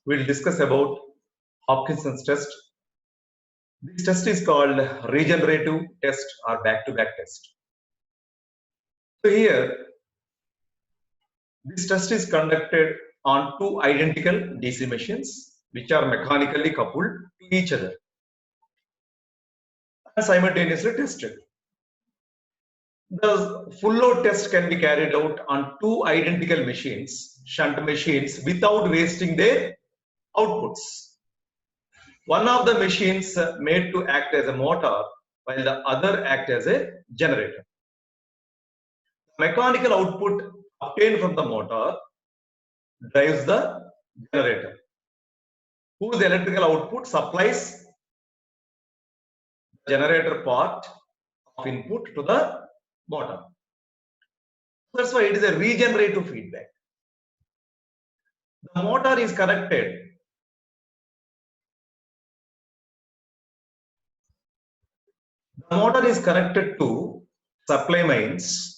we'll discuss about Hopkinson's test. This test is called regenerative test or back-to-back test. So here, this test is conducted on two identical DC machines which are mechanically coupled to each other and simultaneously tested. The full load test can be carried out on two identical machines, shunt machines, without wasting their outputs. One of the machines made to act as a motor while the other act as a generator. Mechanical output obtained from the motor drives the generator, whose electrical output supplies the generator part of input to the motor. That's why it is a regenerative feedback. The motor is connected to supply mains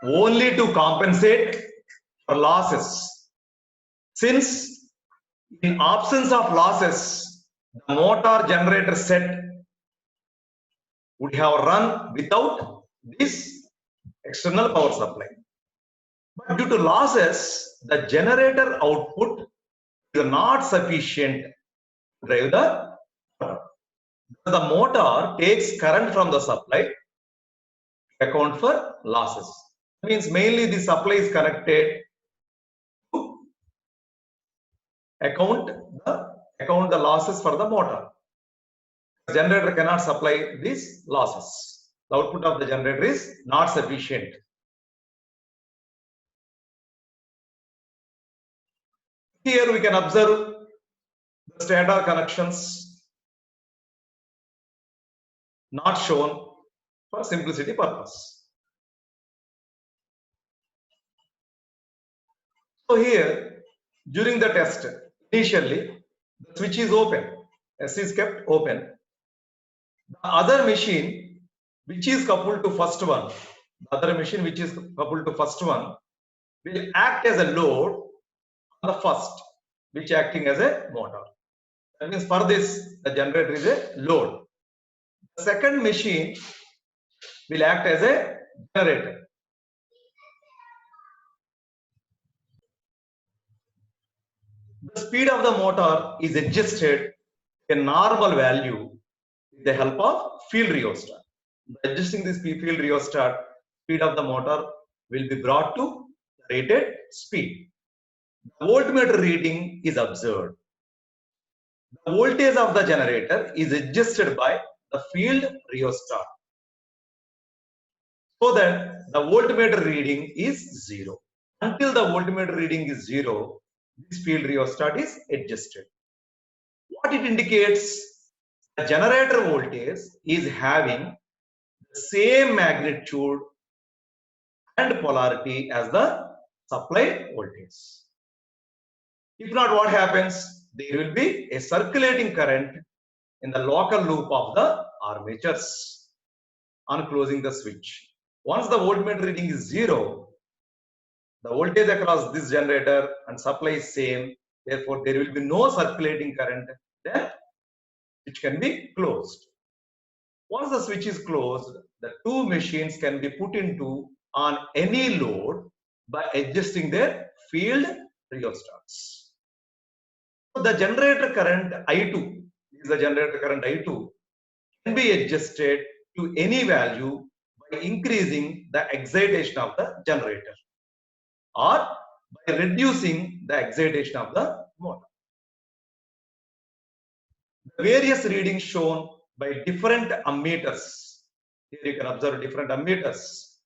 only to compensate for losses. Since in absence of losses, the motor generator set would have run without this external power supply. But due to losses, the generator output is not sufficient to drive the motor. The motor takes current from the supply to account for losses. That means mainly the supply is connected to account the losses for the motor. The generator cannot supply these losses. The output of the generator is not sufficient. Here we can observe the stator connections not shown for simplicity purpose. So here, during the test, initially the switch is open, S is kept open. The other machine which is coupled to first one, will act as a load on the first, which acting as a motor. That means for this, the generator is a load. The second machine will act as a generator. The speed of the motor is adjusted to a normal value with the help of field rheostat. By adjusting this field rheostat, speed of the motor will be brought to rated speed. The voltmeter reading is observed. The voltage of the generator is adjusted by the field rheostat, so that the voltmeter reading is 0. Until the voltmeter reading is 0, this field rheostat is adjusted. What it indicates? The generator voltage is having the same magnitude and polarity as the supply voltage. If not, what happens? There will be a circulating current in the local loop of the armatures on closing the switch. Once the voltmeter reading is 0, the voltage across this generator and supply is same. Therefore, there will be no circulating current. Then switch can be closed. Once the switch is closed, the two machines can be put into on any load by adjusting their field rheostats. So the generator current I2, can be adjusted to any value by increasing the excitation of the generator or by reducing the excitation of the motor. The various readings shown by different ammeters. Here you can observe different ammeters.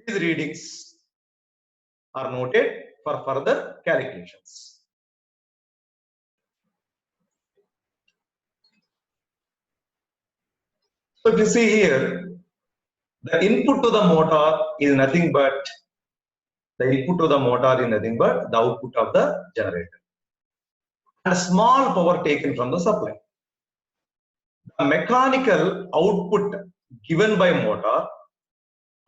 These readings are noted for further calculations. So if you see here, the input to the motor is nothing but the output of the generator and a small power taken from the supply. The mechanical output given by motor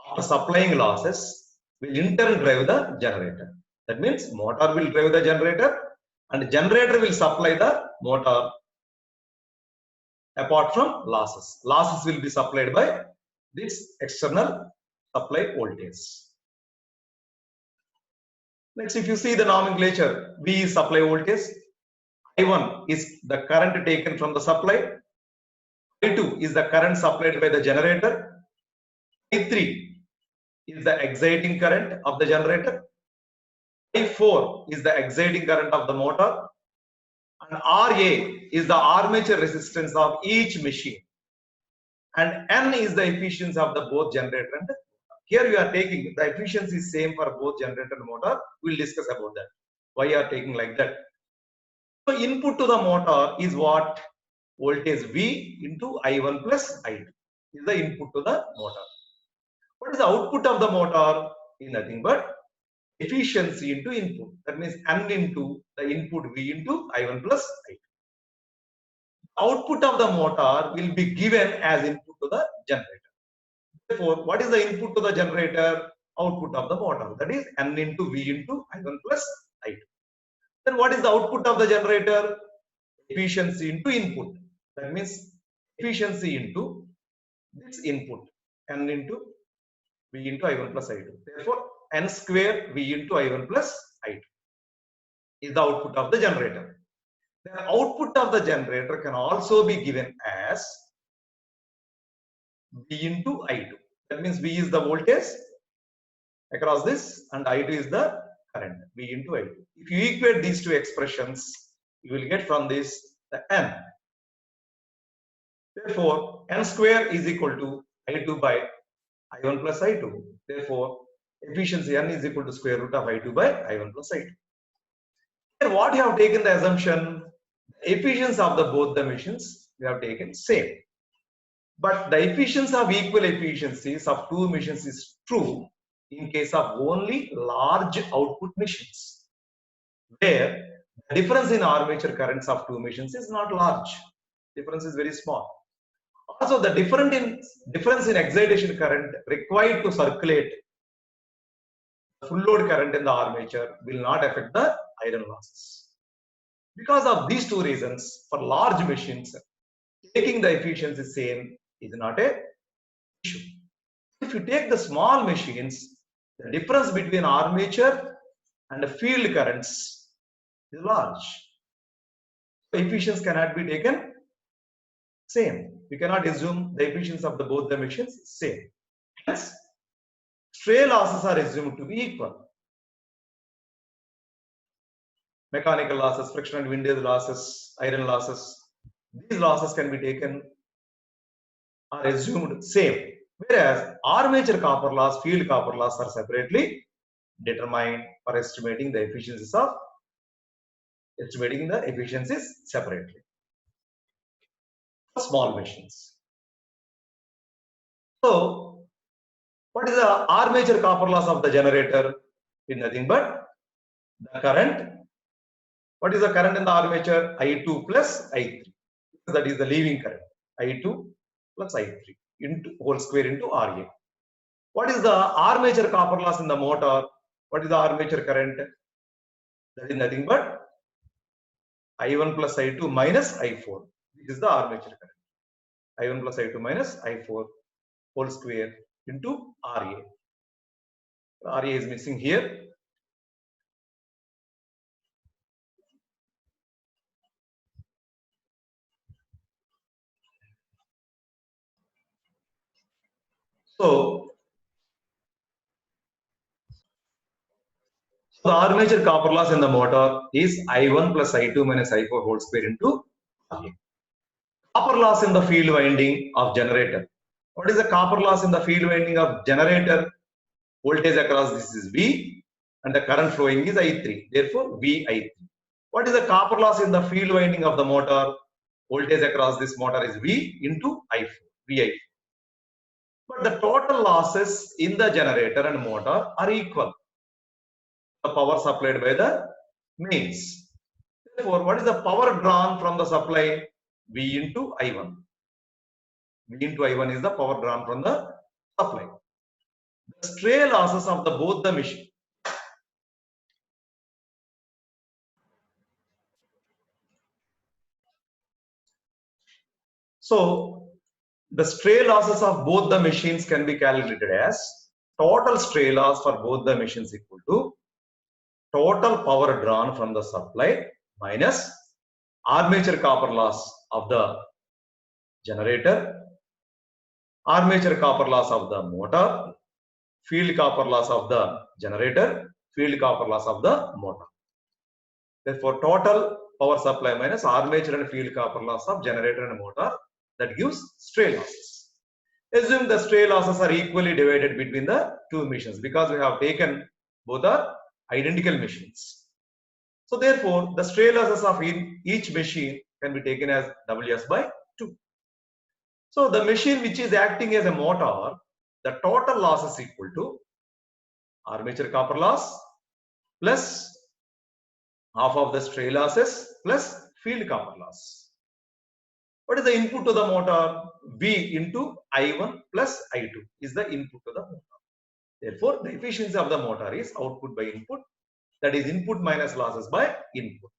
after supplying losses will in turn drive the generator. That means motor will drive the generator and generator will supply the motor apart from losses. Losses will be supplied by this external supply voltage. Next, if you see the nomenclature, V is supply voltage, I1 is the current taken from the supply, I2 is the current supplied by the generator, I3 is the exciting current of the generator, I4 is the exciting current of the motor, and RA is the armature resistance of each machine, and N is the efficiency of the both generator and motor. Here we are taking the efficiency is same for both generator and motor. We'll discuss about that. Why you are taking like that? So input to the motor is what? Voltage V into I1 plus I2 is the input to the motor. What is the output of the motor? Is nothing but efficiency into input. That means N into the input V into I1 plus I2. Output of the motor will be given as input to the generator. Therefore, what is the input to the generator? Output of the motor. That is N into V into I1 plus I2. Then what is the output of the generator? Efficiency into input. That means efficiency into this input. N into V into I1 plus I2. Therefore, N square V into I1 plus I2 is the output of the generator. The output of the generator can also be given as V into I2. That means V is the voltage across this and I2 is the current, V into I2. If you equate these two expressions, you will get from this the N. Therefore, N square is equal to I2 by I1 plus I2. Therefore, efficiency N is equal to square root of I2 by I1 plus I2. Here what you have taken the assumption, efficiency of the both the machines we have taken same. But the efficiency of equal efficiencies of two machines is true in case of only large output machines, where the difference in armature currents of two machines is not large. Difference is very small. Also, the difference in excitation current required to circulate full load current in the armature will not affect the iron losses. Because of these two reasons, for large machines, taking the efficiency same is not a issue. If you take the small machines, the difference between armature and the field currents is large. So efficiency cannot be taken same. We cannot assume the efficiency of both the machines same. Hence, stray losses are assumed to be equal. Mechanical losses, friction and windage losses, iron losses, these losses can be taken are assumed same. Whereas armature copper loss, field copper loss are separately determined for estimating the efficiencies separately. Small machines. So, what is the armature copper loss of the generator? Is nothing but the current. What is the current in the armature? I2 plus I3. That is the leaving current. I2 plus I3 into whole square into RA. What is the armature copper loss in the motor? What is the armature current? That is nothing but I1 plus I2 minus I4. This is the armature current. I1 plus I2 minus I4 whole square into RA. RA is missing here. So the armature copper loss in the motor is I1 plus I2 minus I4 whole square into RA. Copper loss in the field winding of generator. What is the copper loss in the field winding of generator? Voltage across this is V and the current flowing is I3. Therefore, VI3. What is the copper loss in the field winding of the motor? Voltage across this motor is V into I4, VI4. But the total losses in the generator and motor are equal. The power supplied by the mains. Therefore, what is the power drawn from the supply? V into I1. V into I1 is the power drawn from the supply. The stray losses of both the machine. So the stray losses of both the machines can be calculated as total stray loss for both the machines equal to total power drawn from the supply minus armature copper loss of the generator, armature copper loss of the motor, field copper loss of the generator, field copper loss of the motor. Therefore, total power supply minus armature and field copper loss of generator and motor, that gives stray losses. Assume the stray losses are equally divided between the two machines because we have taken both are identical machines. So therefore, the stray losses of each machine can be taken as Ws by 2. So the machine which is acting as a motor, the total loss is equal to armature copper loss plus half of the stray losses plus field copper loss. What is the input to the motor? V into I1 plus I2 is the input to the motor. Therefore, the efficiency of the motor is output by input, that is input minus losses by input.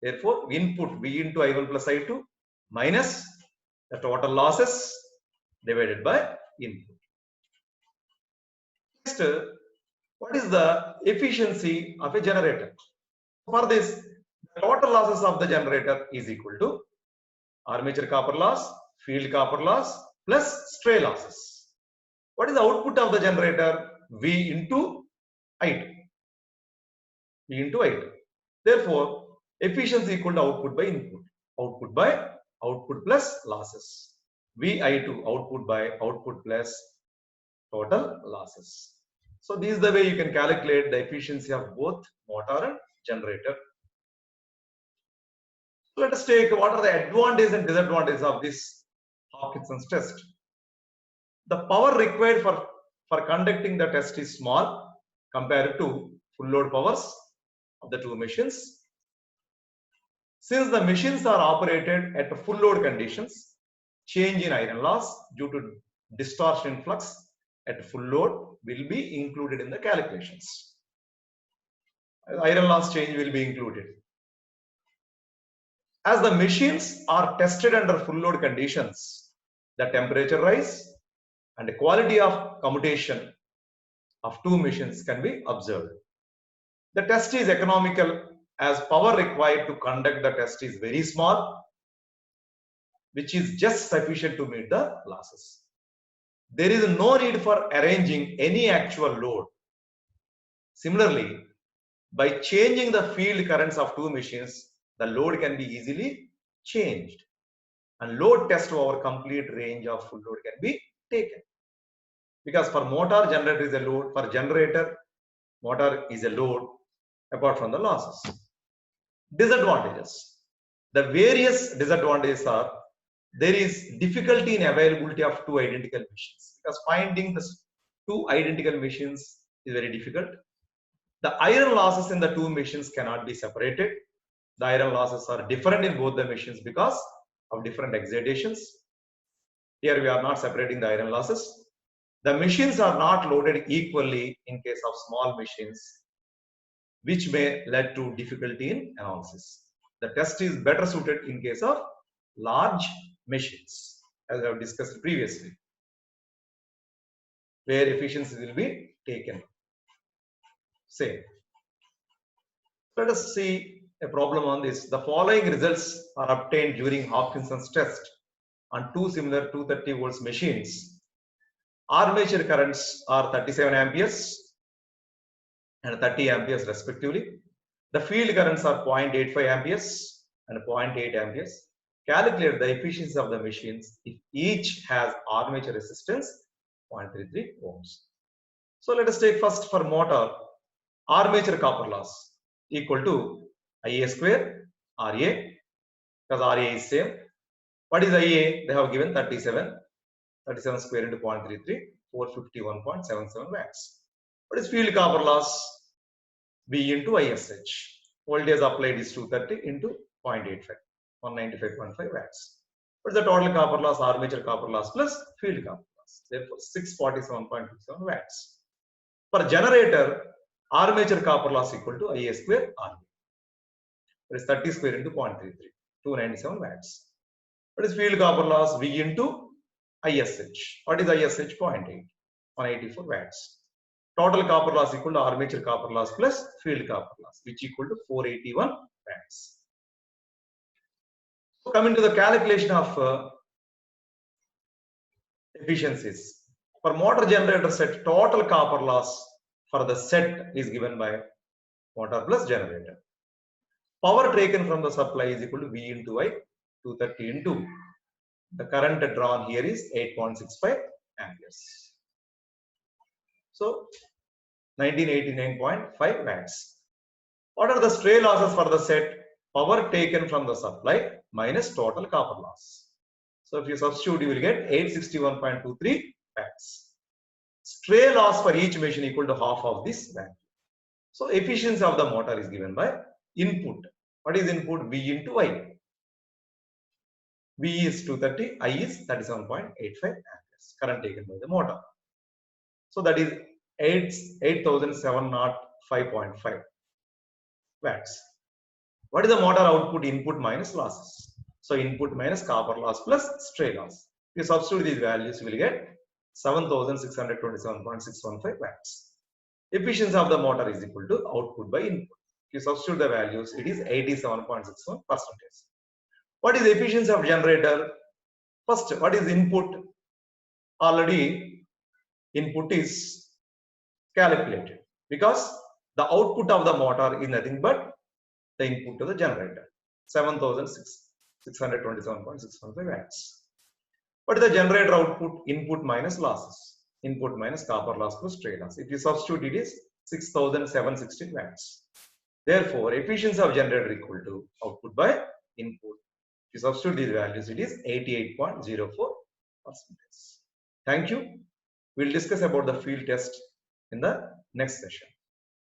Therefore, input V into I1 plus I2 minus the total losses divided by input. Next, what is the efficiency of a generator? For this, the total losses of the generator is equal to armature copper loss, field copper loss plus stray losses. What is the output of the generator? V into I2. V into I2. Therefore, efficiency equal to output by input. Output by output plus losses. VI2 output by output plus total losses. So this is the way you can calculate the efficiency of both motor and generator. Let us take what are the advantages and disadvantages of this Hopkinson's test. The power required for conducting the test is small compared to full load powers of the two machines. Since the machines are operated at full load conditions, change in iron loss due to distortion in flux at full load will be included in the calculations. Iron loss change will be included. As the machines are tested under full load conditions, the temperature rise and the quality of commutation of two machines can be observed. The test is economical as power required to conduct the test is very small, which is just sufficient to meet the losses. There is no need for arranging any actual load. Similarly, by changing the field currents of two machines, the load can be easily changed and load test over complete range of full load can be taken. Because for motor, generator is a load. For generator, motor is a load apart from the losses. Disadvantages. The various disadvantages are there is difficulty in availability of two identical machines because finding the two identical machines is very difficult. The iron losses in the two machines cannot be separated. The iron losses are different in both the machines because of different excitations. Here we are not separating the iron losses. The machines are not loaded equally in case of small machines, which may lead to difficulty in analysis. The test is better suited in case of large machines, as I have discussed previously, where efficiency will be taken. Same. Let us see a problem on this. The following results are obtained during Hopkinson's test on two similar 230 volts machines. Armature currents are 37 amperes and 30 amperes respectively. The field currents are 0.85 amperes and 0.8 amperes. Calculate the efficiency of the machines if each has armature resistance 0.33 ohms. So let us take first for motor, armature copper loss equal to Ia square Ra, because Ra is same. What is Ia? They have given 37 square into 0.33, 451.77 watts. What is field copper loss? V into ISH. Voltage applied is 230 into 0.85, 195.5 watts. What is the total copper loss? Armature copper loss plus field copper loss. Therefore, 647.27 watts. For generator, armature copper loss equal to Ia square Ra. That is 30 square into 0.33, 297 watts. What is field copper loss? V into ISH. What is ISH? 0.8, 184 watts. Total copper loss equal to armature copper loss plus field copper loss, which equal to 481 watts. So coming to the calculation of efficiencies. For motor generator set, total copper loss for the set is given by motor plus generator. Power taken from the supply is equal to V into I, 230 into the current drawn here is 8.65 amperes. So 1989.5 watts. What are the stray losses for the set? Power taken from the supply minus total copper loss. So if you substitute, you will get 861.23 watts. Stray loss for each machine equal to half of this value. So efficiency of the motor is given by input. What is input? V into I. V is 230, I is 37.85 amperes. Current taken by the motor. So that is 8705.5 watts. What is the motor output? Input minus losses. So input minus copper loss plus stray loss. If you substitute these values, you will get 7627.615 watts. Efficiency of the motor is equal to output by input. If you substitute the values, it is 87.61%. What is the efficiency of generator? First, what is input? Already input is calculated because the output of the motor is nothing but the input to the generator, 7627.615 watts. What is the generator output? Input minus losses. Input minus copper loss plus stray loss. If you substitute, it is 6716 watts. Therefore, efficiency of generator equal to output by input. If you substitute these values, it is 88.04%. Thank you. We'll discuss about the field test in the next session.